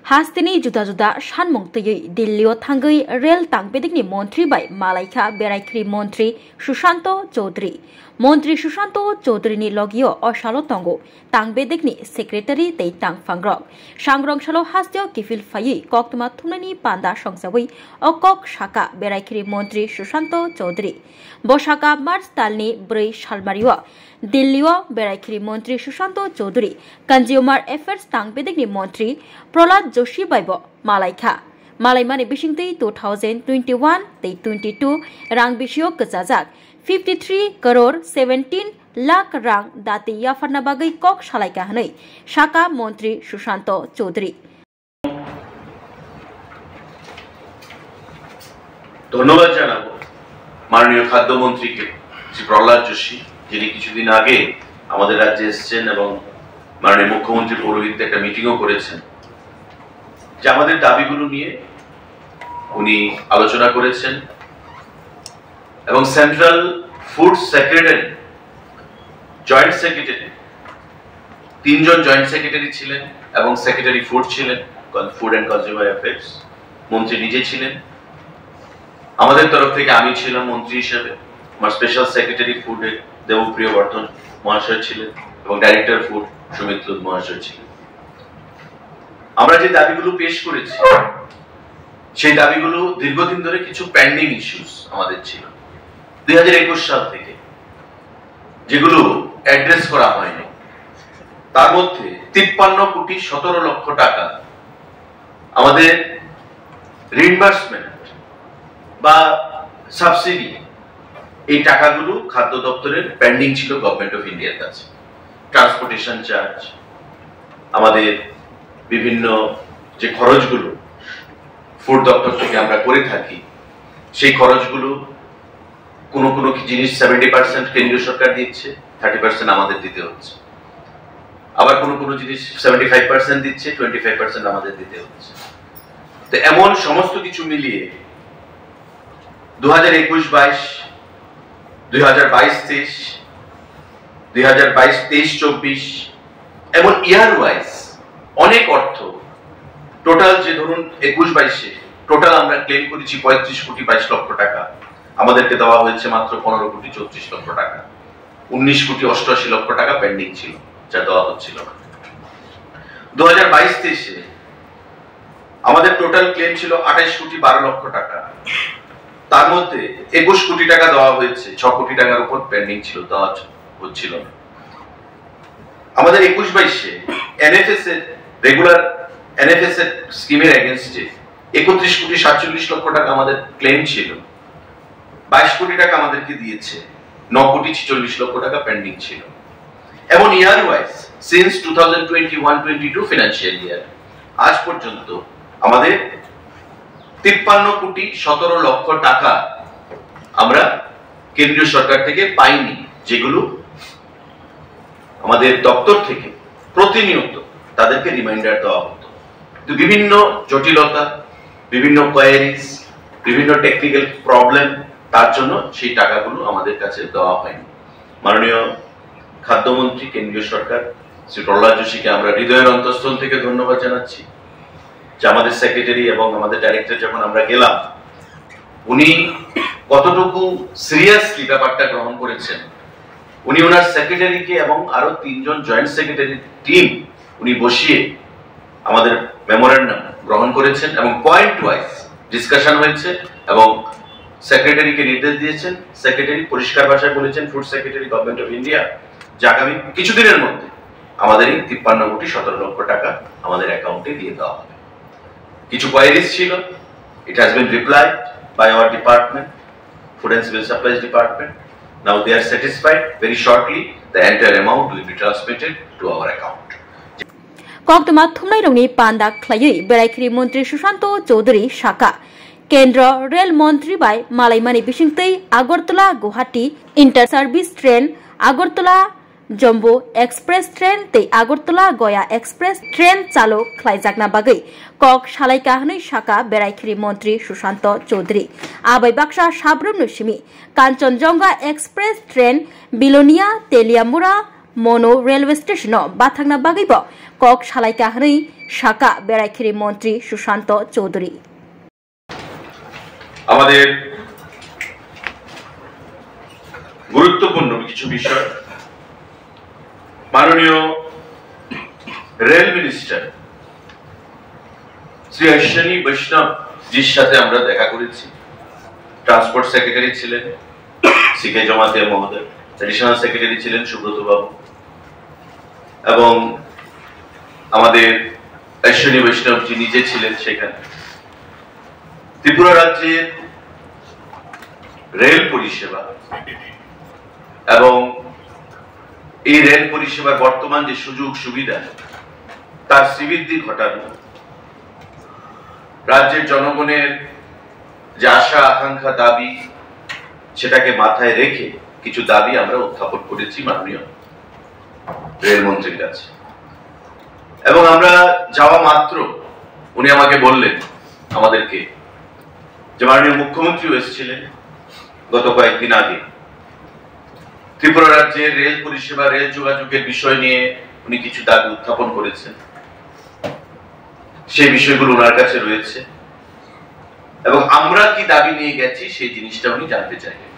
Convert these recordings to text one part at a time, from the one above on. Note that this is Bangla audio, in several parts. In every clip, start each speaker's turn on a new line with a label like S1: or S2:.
S1: Hastini juda-juda shanmung tui Dillio Tangai Rail Tangpedikni Montri by Malaika Beraikri Montri Shushanto Chaudhary. Montri Shushanto Chaudhary ni logio or Shalotongo Tangbedikni Secretary Tei Tang Fangrok. Shangrong Shalo Hastio Kifil Fayi Koktuma Tumani Panda Shongsawi or Kok Shaka Beraikri Montri Shushanto Chaudhary. Boshaka Mars Talni Bray Shalmariwa. Dillio Beraikri Montri Shushanto Chaudhary, Consumer Affairs Tangpedikni Montri Prolad Joshi Baibo Malaika. Malaimani Bishingti 2021-22 Rang Bishio Kazazak 53 crore 17 lakh rang Dati Yafarna Bagai Kok Shalaika Hanoi Shaka Montri Shushanto Chaudhary.
S2: ধন্যবাদ জানাবো মাননীয় খাদ্যমন্ত্রীকে শ্রী প্রহ্লাদ যোশী যিনি কিছুদিন আগে আমাদের রাজ্যে এসেছেন এবং মাননীয় মুখ্যমন্ত্রী পৌরোহিত্যে একটা মিটিংও করেছেন যে আমাদের দাবিগুলো নিয়ে উনি আলোচনা করেছেন এবং central food secretary joint secretary তিনজন জয়েন্ট সেক্রেটারি ছিলেন এবং সেক্রেটারি ফুড ছিলেন ফুড এন্ড কনজিউমার অ্যাফেয়ার্স মন্ত্রী নিজে ছিলেন আমাদের তরফ থেকে আমি ছিলাম মন্ত্রী হিসেবে আমার স্পেশাল সেক্রেটারি ফুড দেবপ্রিয় বর্ধন মহাশয় ছিলেন এবং ডাইরেক্টর ফুড সুমিত লুদ মহাশয় ছিলেন আমরা যে দাবিগুলো পেশ করেছি সেই দাবিগুলো দীর্ঘদিন ধরে কিছু পেন্ডিং ইস্যুস আমাদের ছিল 2021 সাল থেকে যেগুলো অ্যাড্রেস করা হয়নি তার মধ্যে 53 কোটি 17 লক্ষ টাকা আমাদের রিইম্বার্সমেন্ট বা সাবসিডি এই টাকাগুলো খাদ্য দপ্তরের পেন্ডিং ছিল গভর্নমেন্ট অফ ইন্ডিয়ার কাছে ট্রান্সপোর্টেশন চার্জ আমাদের বিভিন্ন যে খরচগুলো ফুড দপ্তর থেকে আমরা করে থাকি সেই খরচগুলো কোনো কোনো জিনিস 70% কেন্দ্রীয় সরকার দিচ্ছে 30% আমাদের দিতে হচ্ছে আবার কোনো কোনো জিনিস 75% দিচ্ছে 25% আমাদের দিতে হচ্ছে তো এমন সমস্ত কিছু মিলিয়ে 2021-22 2022-23 2022-23-24 এমন ইয়ার ওয়াইজ অনেক অর্থ টোটাল যে ধরুন 21-22 টোটাল আমরা ক্লেম করেছি 35 কোটি 22 লক্ষ টাকা আমাদেরকে দেওয়া হয়েছে মাত্র 15 কোটি 34 লক্ষ টাকা 19 কোটি 88 লক্ষ টাকা পেন্ডিং ছিল যা দেওয়া হচ্ছিল না 2022-23 আমাদের টোটাল ক্লেম ছিল 28 কোটি 12 লক্ষ টাকা তার মধ্যে 21 কোটি টাকা দেওয়া হয়েছে 6 কোটি টাকার উপর পেন্ডিং ছিল দেওয়া হচ্ছিল না আমাদের 21-22 এনএফএস এর রেগুলার এনএফএস এর স্কিমের এগেইনস্টে 31 কোটি 47 লক্ষ টাকা আমাদের ক্লেম ছিল 22 কোটি টাকা আমাদেরকে দিয়েছে 9 কোটি 46 লক্ষ টাকা পেন্ডিং ছিল এবং ইয়ার ওয়াইজ সিন্স 2021-22 ফিনান্সিয়াল ইয়ার আজ পর্যন্ত আমাদের 53 কোটি 17 লক্ষ টাকা আমরা কেন্দ্রীয় সরকার থেকে পাইনি যেগুলো আমাদের দপ্তর থেকে প্রতিনিয়ত তাদেরকে রিমাইন্ডার দেওয়া হতো তো বিভিন্ন জটিলতা বিভিন্ন কোয়ারিজ বিভিন্ন টেকনিক্যাল প্রবলেম তার জন্য সেই টাকাগুলো আমাদের কাছে দেওয়া হয়নি মাননীয় খাদ্যমন্ত্রী কেন্দ্রীয় সরকার শ্রী প্রহ্লাদ যোশীকে আমরা হৃদয়ের অন্তঃস্থল থেকে ধন্যবাদ জানাচ্ছি যে আমাদের সেক্রেটারি এবং আমাদের ডাইরেক্টর যখন আমরা গেলাম উনি কতটুকু সিরিয়াসলি ব্যাপারটা গ্রহণ করেছেন উনি ওনার সেক্রেটারিকে এবং আরো তিনজন জয়েন্ট সেক্রেটারি টিম উনি বসিয়ে আমাদের মেমোরেন্ডাম গ্রহণ করেছেন এবং পয়েন্ট ওয়াইজ ডিসকাশন হয়েছে এবং সেক্রেটারিকে নির্দেশ দিয়েছেন সেক্রেটারি পরিষ্কার ভাষায় বলেছেন food secretary government of India যে আগামী কিছুদিনের মধ্যে আমাদের 53 কোটি 17 লক্ষ টাকা আমাদের অ্যাকাউন্টে দিয়ে দেওয়া হবে কিছু কোয়ারিজ ছিল it has been replied by our department food and civil supplies department now they are satisfied very shortly the entire amount will be transmitted to our account
S1: Koktuma Thumnai Rongni Panda Klayui Beraikri Montri Shushanto Chaudhary Shaka Kendra Rail Montri by Malaimani Bishingtei Agartala Guwahati Inter Service Train Agartala Jumbo Express Train Tei Agartala Goya Express Train Chalo Khlaijakna Bagai Kok Shalaika Hanoi Shaka Beraikri Montri Shushanto Chaudhary Abai Baksha Shabrum Nushimi Kanchanjunga Express Train Bilonia Teliamura mono railway station বাথাংনা বাগৈব cock সালাইকা হनै সাকা বেড়াইখিরি মন্ত্রী সুশান্ত চৌধুরী।
S2: আমাদের গুরুত্বপূর্ণ কিছু বিষয় মাননীয় রেল মিনিস্টার শ্রী অশ্বিনী বৈষ্ণব জির সাথে আমরা দেখা করেছি। ট্রান্সপোর্ট সেক্রেটারি ছিলেন সিকে জমাতিয়া মহোদয়, এডিশনাল সেক্রেটারি ছিলেন সুব্রত বাবু, এবং আমাদের অশ্বিনী বৈষ্ণব জি নিজে ছিলেন সেখানে। ত্রিপুরা রাজ্যের রেল পরিষেবা এবং এই রেল পরিষেবার বর্তমান যে সুযোগ সুবিধা তার শ্রীবৃদ্ধি ঘটানো, রাজ্যের জনগণের যে আশা আকাঙ্ক্ষা দাবি সেটাকে মাথায় রেখে কিছু দাবি আমরা উত্থাপন করেছি মাননীয় রেলমন্ত্রীর কাছে। এবং আমরা যাওয়া মাত্র উনি আমাকে বললেন আমাদেরকে যে মাননীয় মুখ্যমন্ত্রীও এসেছিলেন গত কয়েকদিন আগে, ত্রিপুরা রাজ্যের রেল পরিষেবা রেল যোগাযোগের বিষয় নিয়ে উনি কিছু দাবি উত্থাপন করেছেন। সেই বিষয়গুলো ওনার কাছে রয়েছে এবং আমরা কি দাবি নিয়ে গেছি সেই জিনিসটা উনি জানতে চাইলেন।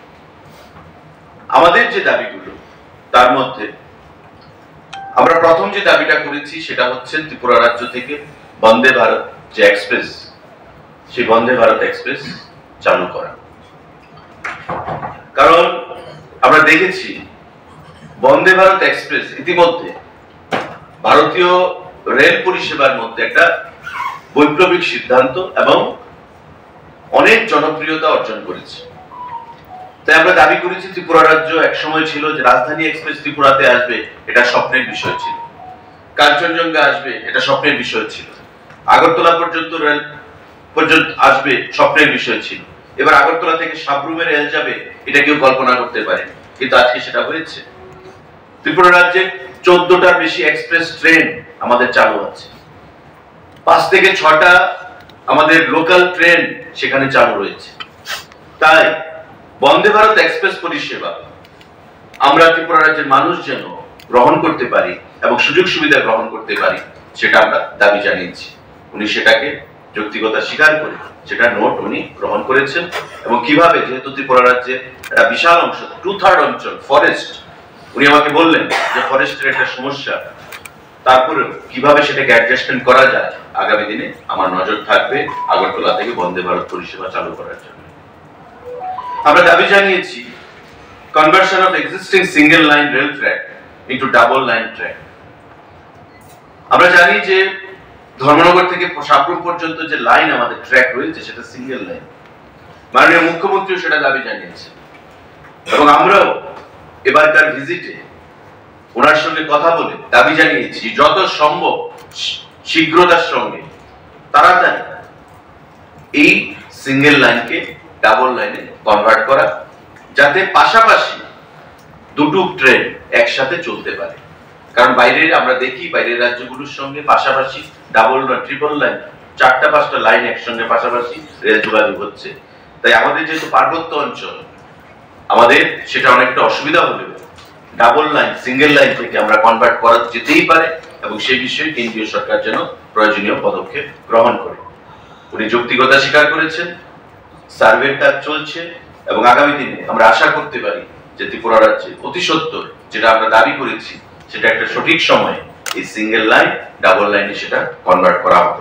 S2: আমাদের যে দাবিগুলো তার মধ্যে আমরা প্রথম যে দাবিটা করেছি সেটা হচ্ছে ত্রিপুরা রাজ্য থেকে বন্দে ভারত যে এক্সপ্রেস, সেই বন্দে ভারত এক্সপ্রেস চালু করা। কারণ আমরা দেখেছি বন্দে ভারত এক্সপ্রেস ইতিমধ্যে ভারতীয় রেল পরিষেবার মধ্যে একটা বৈপ্লবিক সিদ্ধান্ত এবং অনেক জনপ্রিয়তা অর্জন করেছে। তাই আমরা দাবি করেছি ত্রিপুরা রাজ্য একসময় ছিল যে রাজধানী এক্সপ্রেস ত্রিপুরাতে আসবে, এটা স্বপ্নের বিষয় ছিল। কাঞ্চনজঙ্ঘা আসবে, এটা স্বপ্নের বিষয় ছিল। আগরতলা পর্যন্ত রেল পর্যন্ত আসবে, স্বপ্নের বিষয় ছিল। এবার আগরতলা থেকে সাবরুমে রেল যাবে, এটা কেউ কল্পনা করতে পারে, কিন্তু আজকে সেটা হয়েছে। ত্রিপুরা রাজ্যে 14টার বেশি এক্সপ্রেস ট্রেন আমাদের চালু আছে, 5 থেকে 6টা আমাদের লোকাল ট্রেন সেখানে চালু রয়েছে। তাই বন্দে ভারত এক্সপ্রেস পরিষেবা আমরা ত্রিপুরা রাজ্যের মানুষ যেন গ্রহণ করতে পারি এবং সুযোগ সুবিধা গ্রহণ করতে পারি, সেটা আমরা দাবি জানিয়েছি। উনি সেটাকে যৌক্তিকতা স্বীকার করে সেটা নোট উনি গ্রহণ করেছেন। এবং কিভাবে, যেহেতু ত্রিপুরা রাজ্যে একটা বিশাল অংশ 2/3 অঞ্চল ফরেস্ট, উনি আমাকে বললেন যে ফরেস্টের একটা সমস্যা, তারপরেও কিভাবে সেটাকে অ্যাডজাস্টমেন্ট করা যায় আগামী দিনে আমার নজর থাকবে আগরতলা থেকে বন্দে ভারত পরিষেবা চালু করার জন্য। আমরা দাবি জানিয়েছি conversion of existing single line rail track into double line track. আমরা জানি যে ধর্মনগর থেকে সাবরুম পর্যন্ত যে লাইন আমাদের ট্র্যাক রয়েছে সেটা সিঙ্গেল লাইন। মাননীয় মুখ্যমন্ত্রীও সেটা দাবি জানিয়েছে এবং আমরাও এবারকার ভিজিটে ওনার সঙ্গে কথা বলে দাবি জানিয়েছি যত সম্ভব শীঘ্রতার সঙ্গে তাড়াতাড়ি এই সিঙ্গেল লাইনকে ডাবল লাইনে কনভার্ট করা, যাতে পাশাপাশি দুটো ট্রেন একসাথে চলতে পারে। কারণ বাইরের আমরা দেখি বাইরের রাজ্যগুলোর সঙ্গে পাশাপাশি ডাবল বা ট্রিপল লাইন, 4টা-5টা লাইন একসঙ্গে পাশাপাশি রেল যোগাযোগ হচ্ছে। তাই আমাদের যেহেতু পার্বত্য অঞ্চল, আমাদের সেটা অনেকটা অসুবিধা হলেও ডাবল লাইন সিঙ্গেল লাইন থেকে আমরা কনভার্ট করা যেতেই পারে এবং সেই বিষয়ে কেন্দ্রীয় সরকার যেন প্রয়োজনীয় পদক্ষেপ গ্রহণ করে। উনি যৌক্তিকতা স্বীকার করেছেন, সার্ভের কাজ চলছে এবং আগামী দিনে আমরা আশা করতে পারি যে ত্রিপুরা রাজ্যে অতি সত্বর যেটা আমরা দাবি করেছি সেটা একটা সঠিক সময়ে এই সিঙ্গেল লাইন ডাবল লাইনে সেটা কনভার্ট করা হবে।